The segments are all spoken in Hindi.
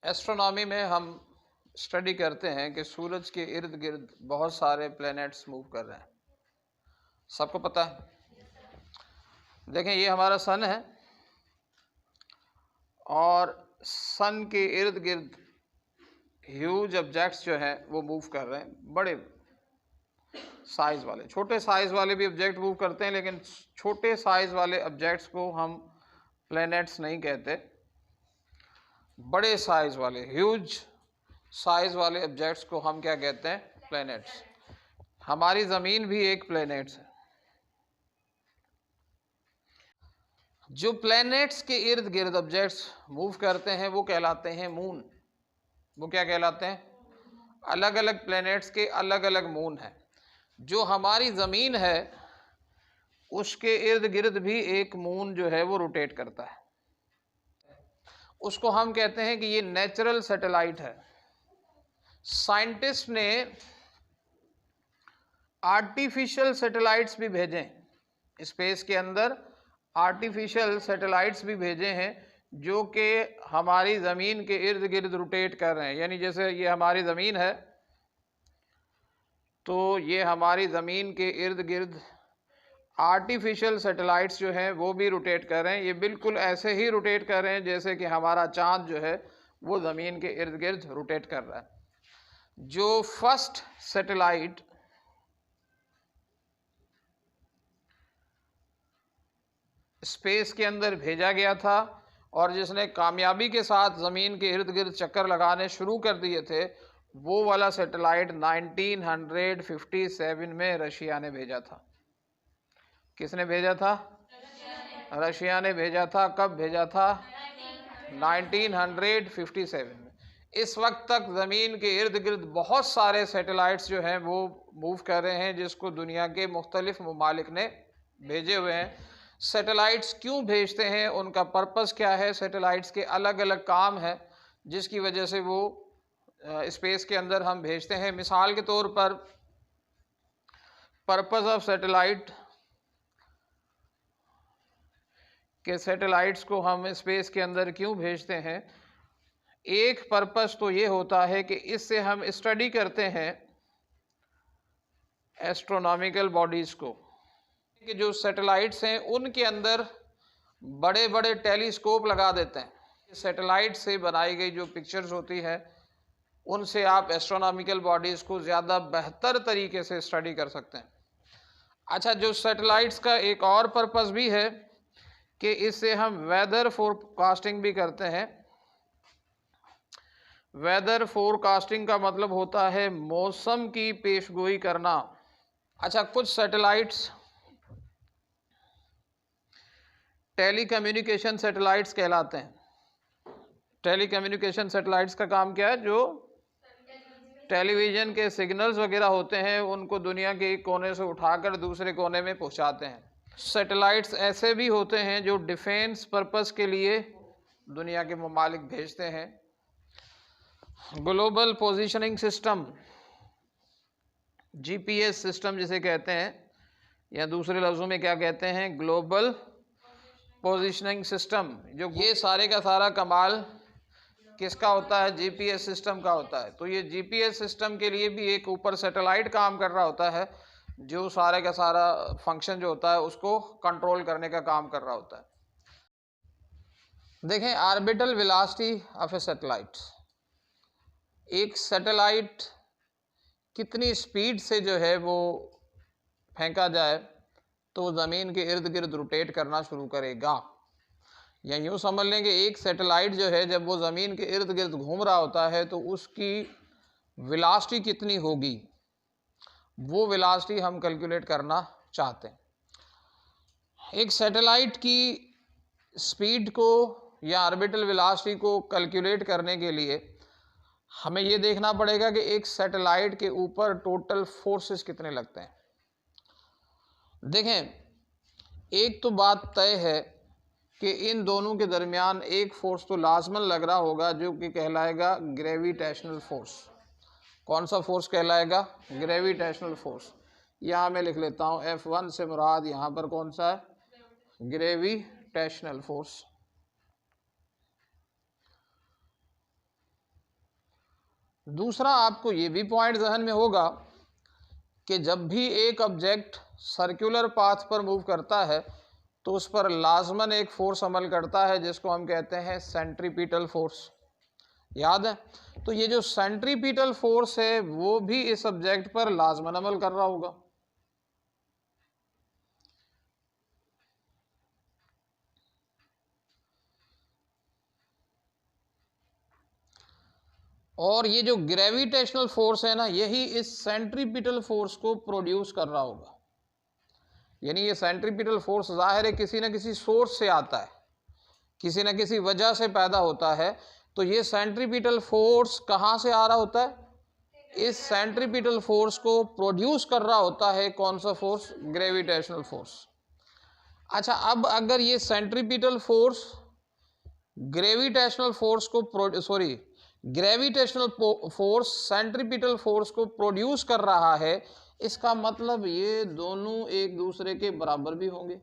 एस्ट्रोनॉमी में हम स्टडी करते हैं कि सूरज के इर्द गिर्द बहुत सारे प्लैनेट्स मूव कर रहे हैं। सबको पता है। देखें, ये हमारा सन है और सन के इर्द गिर्द ह्यूज ऑब्जेक्ट्स जो हैं वो मूव कर रहे हैं। बड़े साइज वाले, छोटे साइज वाले भी ऑब्जेक्ट मूव करते हैं, लेकिन छोटे साइज वाले ऑब्जेक्ट्स को हम प्लैनेट्स नहीं कहते। बड़े साइज वाले, ह्यूज साइज वाले ऑब्जेक्ट्स को हम क्या कहते हैं? प्लैनेट्स। हमारी ज़मीन भी एक प्लैनेट्स है। जो प्लैनेट्स के इर्द गिर्द ऑब्जेक्ट्स मूव करते हैं वो कहलाते हैं मून। वो क्या कहलाते हैं? अलग अलग प्लैनेट्स के अलग अलग मून हैं। जो हमारी ज़मीन है उसके इर्द गिर्द भी एक मून जो है वो रोटेट करता है। उसको हम कहते हैं कि ये नेचुरल सैटेलाइट है। साइंटिस्ट ने आर्टिफिशियल सैटेलाइट्स भी भेजे स्पेस के अंदर। आर्टिफिशियल सैटेलाइट्स भी भेजे हैं जो कि हमारी ज़मीन के इर्द गिर्द रोटेट कर रहे हैं। यानी जैसे ये हमारी ज़मीन है तो ये हमारी ज़मीन के इर्द गिर्द आर्टिफिशियल सैटेलाइट्स जो हैं वो भी रोटेट कर रहे हैं। ये बिल्कुल ऐसे ही रोटेट कर रहे हैं जैसे कि हमारा चाँद जो है वो ज़मीन के इर्द गिर्द रोटेट कर रहा है। जो फर्स्ट सैटेलाइट स्पेस के अंदर भेजा गया था और जिसने कामयाबी के साथ ज़मीन के इर्द गिर्द चक्कर लगाने शुरू कर दिए थे, वो वाला सैटेलाइट 1957 में रशिया ने भेजा था। किसने भेजा था? रशिया ने भेजा था। कब भेजा था? 1957 में। इस वक्त तक ज़मीन के इर्द गिर्द बहुत सारे सैटेलाइट्स जो हैं वो मूव कर रहे हैं, जिसको दुनिया के मुख्तलिफ ममालिक ने भेजे हुए हैं। सैटेलाइट्स क्यों भेजते हैं, उनका पर्पस क्या है? सैटेलाइट्स के अलग अलग काम है जिसकी वजह से वो स्पेस के अंदर हम भेजते हैं। मिसाल के तौर पर पर्पस ऑफ सैटेलाइट के सैटेलाइट्स को हम स्पेस के अंदर क्यों भेजते हैं? एक पर्पस तो ये होता है कि इससे हम स्टडी करते हैं एस्ट्रोनॉमिकल बॉडीज़ को, कि जो सैटेलाइट्स हैं उनके अंदर बड़े बड़े टेलीस्कोप लगा देते हैं। सैटेलाइट से बनाई गई जो पिक्चर्स होती है उनसे आप एस्ट्रोनॉमिकल बॉडीज़ को ज़्यादा बेहतर तरीके से स्टडी कर सकते हैं। अच्छा, जो सैटेलाइट्स का एक और पर्पस भी है कि इससे हम वेदर फोरकास्टिंग भी करते हैं। वेदर फोरकास्टिंग का मतलब होता है मौसम की पेशगोई करना। अच्छा, कुछ सैटेलाइट्स टेलीकम्युनिकेशन सैटेलाइट्स कहलाते हैं। टेलीकम्युनिकेशन सैटेलाइट्स का काम क्या है? जो टेलीविज़न के सिग्नल्स वगैरह होते हैं उनको दुनिया के एक कोने से उठाकर दूसरे कोने में पहुंचाते हैं। सैटेलाइट्स ऐसे भी होते हैं जो डिफेंस पर्पस के लिए दुनिया के ममालिक भेजते हैं। Global positioning system, GPS system जिसे कहते हैं, या दूसरे लफ्ज़ों में क्या कहते हैं? Global positioning system. जो ये सारे का सारा कमाल किसका होता है? जीपीएस सिस्टम का होता है। तो ये जीपीएस सिस्टम के लिए भी एक ऊपर सैटेलाइट काम कर रहा होता है जो सारे का सारा फंक्शन जो होता है उसको कंट्रोल करने का काम कर रहा होता है। देखें, orbital velocity of A satellite, एक सैटेलाइट कितनी स्पीड से जो है वो फेंका जाए तो ज़मीन के इर्द गिर्द रोटेट करना शुरू करेगा। या यूँ समझ लें कि एक सैटेलाइट जो है जब वो ज़मीन के इर्द गिर्द घूम रहा होता है तो उसकी वेलोसिटी कितनी होगी, वो वेलोसिटी हम कैलकुलेट करना चाहते हैं। एक सैटेलाइट की स्पीड को या ऑर्बिटल वेलोसिटी को कैलकुलेट करने के लिए हमें ये देखना पड़ेगा कि एक सैटेलाइट के ऊपर टोटल फोर्सेस कितने लगते हैं। देखें, एक तो बात तय है कि इन दोनों के दरमियान एक फोर्स तो लाजमन लग रहा होगा जो कि कहलाएगा ग्रेविटेशनल फोर्स। कौन सा फोर्स कहलाएगा? Gravitational force. यहाँ मैं लिख लेता हूँ F1 से मुराद यहाँ पर कौन सा है? Gravitational force. दूसरा, आपको ये भी पॉइंट जहन में होगा कि जब भी एक ऑब्जेक्ट सर्कुलर पाथ पर मूव करता है तो उस पर लाजमन एक फोर्स अमल करता है जिसको हम कहते हैं सेंट्रीपिटल फोर्स। याद है? तो ये जो सेंट्रीपिटल फोर्स है वो भी इस ऑब्जेक्ट पर लाजमन अमल कर रहा होगा। और ये जो ग्रेविटेशनल फोर्स है ना, यही इस सेंट्रीपिटल फोर्स को प्रोड्यूस कर रहा होगा। यानी ये सेंट्रीपिटल फोर्स जाहिर है किसी न किसी सोर्स से आता है, किसी न किसी वजह से पैदा होता है। तो ये सेंट्रीपिटल फोर्स कहाँ से आ रहा होता है? इस सेंट्रीपिटल फोर्स को प्रोड्यूस कर रहा होता है कौन सा फोर्स? Gravitational force. अच्छा, अब अगर ये सेंट्रीपिटल फोर्स ग्रेविटेशनल फोर्स को ग्रेविटेशनल फोर्स सेंट्रीपिटल फोर्स को प्रोड्यूस कर रहा है, इसका मतलब ये दोनों एक दूसरे के बराबर भी होंगे।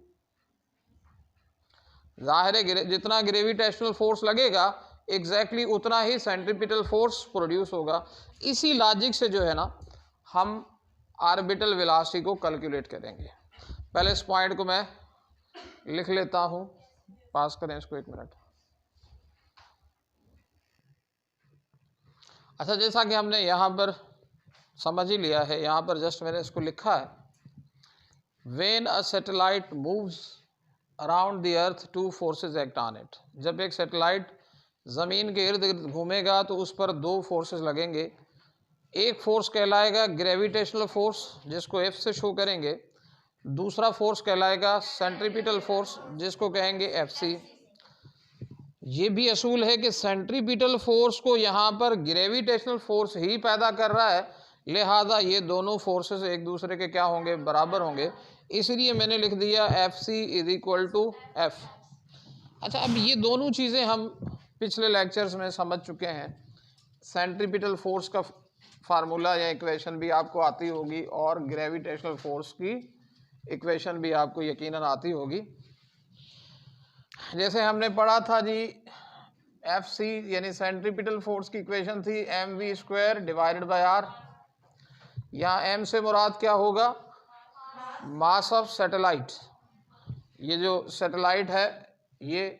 जाहिर है जितना ग्रेविटेशनल फोर्स लगेगा एग्जैक्टली उतना ही सेंट्रीपिटल फोर्स प्रोड्यूस होगा। इसी लॉजिक से जो है ना हम ऑर्बिटल वेलोसिटी को कैलकुलेट करेंगे। पहले इस पॉइंट को मैं लिख लेता हूँ, पास करें इसको 1 मिनट। अच्छा, जैसा कि हमने यहाँ पर समझ ही लिया है, यहाँ पर जस्ट मैंने इसको लिखा है, when a satellite moves around the earth two forces act on it. जब एक सैटेलाइट ज़मीन के इर्द गिर्द घूमेगा तो उस पर 2 फोर्सेस लगेंगे। एक फोर्स कहलाएगा ग्रेविटेशनल फोर्स जिसको F से शो करेंगे, दूसरा फोर्स कहलाएगा सेंट्रीपिटल फोर्स जिसको कहेंगे FC। ये भी असूल है कि सेंट्रीपिटल फोर्स को यहाँ पर ग्रेविटेशनल फोर्स ही पैदा कर रहा है, लिहाजा ये दोनों फोर्सेस एक दूसरे के क्या होंगे? बराबर होंगे। इसलिए मैंने लिख दिया FC = F। अच्छा, अब ये दोनों चीज़ें हम पिछले लेक्चर्स में समझ चुके हैं। सेंट्रीपिटल फोर्स का फार्मूला या इक्वेशन भी आपको आती होगी और ग्रेविटेशनल फोर्स की इक्वेशन भी आपको यकीनन आती होगी। जैसे हमने पढ़ा था जी, FC यानी सेंट्रीपिटल फोर्स की इक्वेशन थी mv² / r। यहाँ m से मुराद क्या होगा? मास ऑफ सैटेलाइट, ये जो सैटेलाइट है ये,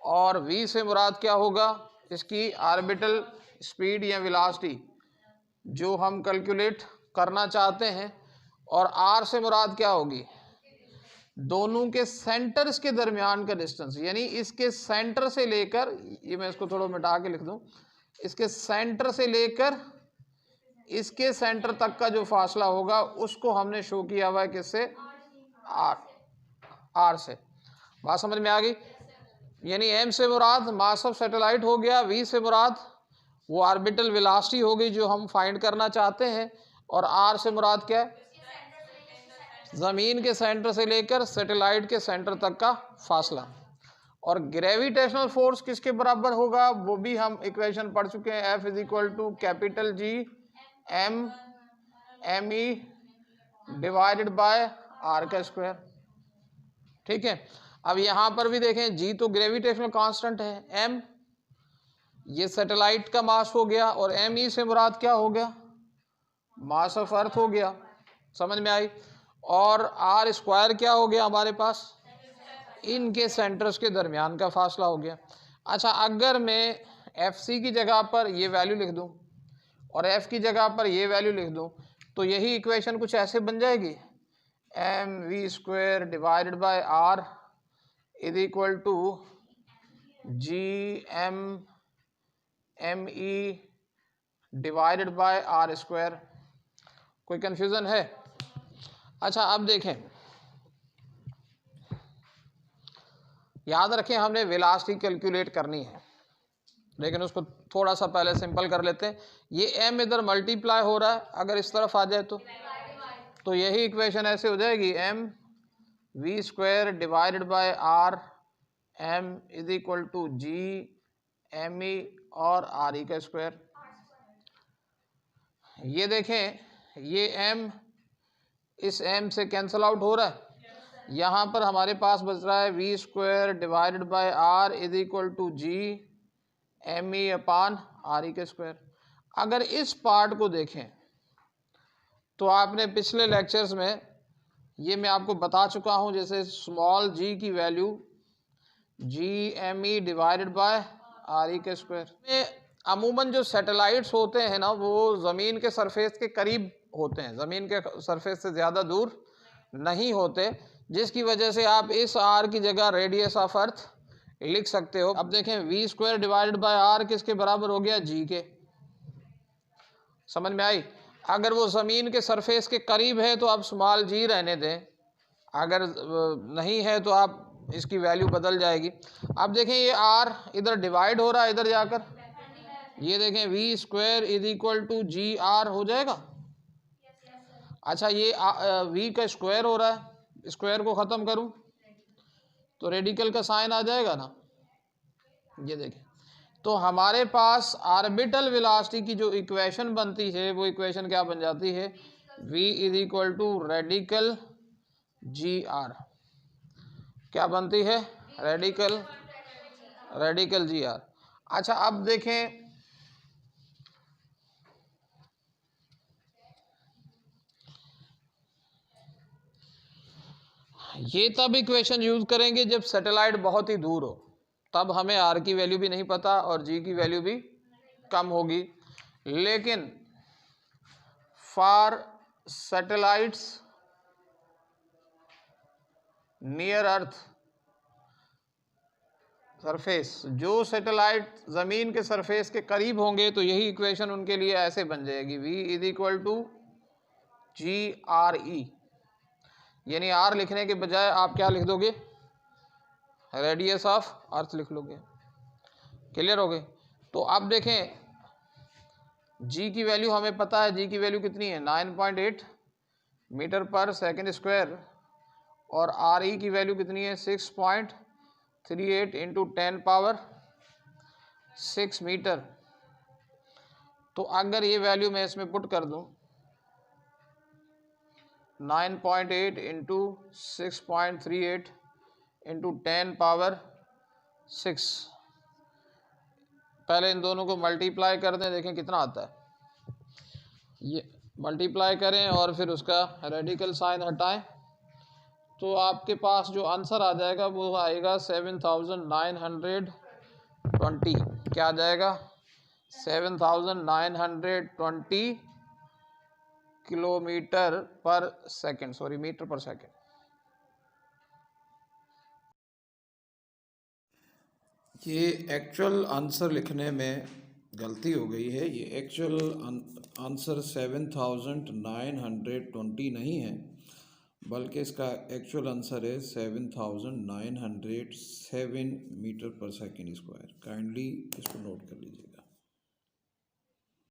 और v से मुराद क्या होगा? इसकी ऑर्बिटल स्पीड या वेलोसिटी जो हम कैलकुलेट करना चाहते हैं। और r से मुराद क्या होगी? दोनों के सेंटर्स के दरमियान का डिस्टेंस, यानी इसके सेंटर से लेकर, ये मैं इसको थोड़ा मिटा के लिख दूं, इसके सेंटर से लेकर इसके सेंटर तक का जो फासला होगा उसको हमने शो किया हुआ है किससे? आर से। बात समझ में आ गई? यानी m से मुराद मास ऑफ सैटेलाइट हो गया, v से मुराद वो ऑर्बिटल वेलोसिटी हो गई जो हम फाइंड करना चाहते हैं, और r से मुराद क्या है? ज़मीन के सेंटर से लेकर सैटेलाइट के सेंटर तक का फासला। और ग्रेविटेशनल फोर्स किसके बराबर होगा? वो भी हम इक्वेशन पढ़ चुके हैं, F = G m /r²। ठीक है। अब यहाँ पर भी देखें, G तो ग्रेविटेशनल कांस्टेंट है, m ये सैटेलाइट का मास हो गया, और me से मुराद क्या हो गया? मास ऑफ अर्थ हो गया। समझ में आई? और r² क्या हो गया हमारे पास? इनके सेंटर्स के दरमियान का फासला हो गया। अच्छा, अगर मैं FC की जगह पर ये वैल्यू लिख दूं और F की जगह पर ये वैल्यू लिख दूं तो यही इक्वेशन कुछ ऐसे बन जाएगी, mv² / r = G me /r²। कोई कंफ्यूजन है? अच्छा, अब देखें, याद रखें हमने वेलोसिटी कैलकुलेट करनी है, लेकिन उसको थोड़ा सा पहले सिंपल कर लेते हैं। ये m इधर मल्टीप्लाई हो रहा है, अगर इस तरफ आ जाए तो यही इक्वेशन ऐसे हो जाएगी, mv² / r m = G me और re²। ये देखें, ये m इस m से कैंसल आउट हो रहा है। यहाँ पर हमारे पास बच रहा है v² / r = G me/re²। अगर इस पार्ट को देखें तो आपने पिछले लेक्चर्स में ये मैं आपको बता चुका हूँ, जैसे स्मॉल जी की value GME divided by RE के स्क्वायर में अमूमन जो सैटेलाइट्स होते हैं ना वो ज़मीन के सरफेस के करीब होते हैं, ज़मीन के सरफेस से ज़्यादा दूर नहीं होते, जिसकी वजह से आप इस R की जगह रेडियस ऑफ अर्थ लिख सकते हो। अब देखें V² डिवाइडेड बाय R किसके बराबर हो गया? G के। समझ में आई? अगर वो ज़मीन के सरफेस के करीब है तो आप स्मॉल जी रहने दें, अगर नहीं है तो आप इसकी वैल्यू बदल जाएगी। अब देखें ये R इधर डिवाइड हो रहा है, इधर जाकर ये देखें V² is equal to GR हो जाएगा। अच्छा ये V का स्क्वायर हो रहा है, स्क्वायर को ख़त्म करूं तो रेडिकल का साइन आ जाएगा ना, ये देखें। तो हमारे पास ऑर्बिटल वेलोसिटी की जो इक्वेशन बनती है वो इक्वेशन क्या बन जाती है? V is equal to radical GR। क्या बनती है? Radical GR। अच्छा अब देखें ये तब इक्वेशन यूज करेंगे जब सैटेलाइट बहुत ही दूर हो, तब हमें R की वैल्यू भी नहीं पता और G की वैल्यू भी कम होगी। लेकिन for satellites near earth surface, जो सैटेलाइट ज़मीन के सरफेस के करीब होंगे तो यही इक्वेशन उनके लिए ऐसे बन जाएगी, V is equal to GRE। यानी R लिखने के बजाय आप क्या लिख दोगे? रेडियस ऑफ अर्थ लिख लोगे। क्लियर हो गए? तो अब देखें G की वैल्यू हमें पता है, G की वैल्यू कितनी है? 9.8 मीटर पर सेकेंड स्क्वायर, और RE की वैल्यू कितनी है? 6.38 इंटू 10 पावर 6 मीटर। तो अगर ये वैल्यू मैं इसमें पुट कर दूं 9.8 इंटू 6.38 इंटू 10 पावर 6, पहले इन दोनों को मल्टीप्लाई कर दें, देखें कितना आता है। ये मल्टीप्लाई करें और फिर उसका रेडिकल साइन हटाएं तो आपके पास जो आंसर आ जाएगा वो आएगा 7920। क्या आ जाएगा? 7920 किलोमीटर पर सेकंड, सॉरी मीटर पर सेकंड। ये एक्चुअल आंसर लिखने में गलती हो गई है, ये एक्चुअल आंसर 7920 नहीं है, बल्कि इसका एक्चुअल आंसर है 7907 मीटर पर सेकंड स्क्वायर। काइंडली इसको नोट कर लीजिएगा।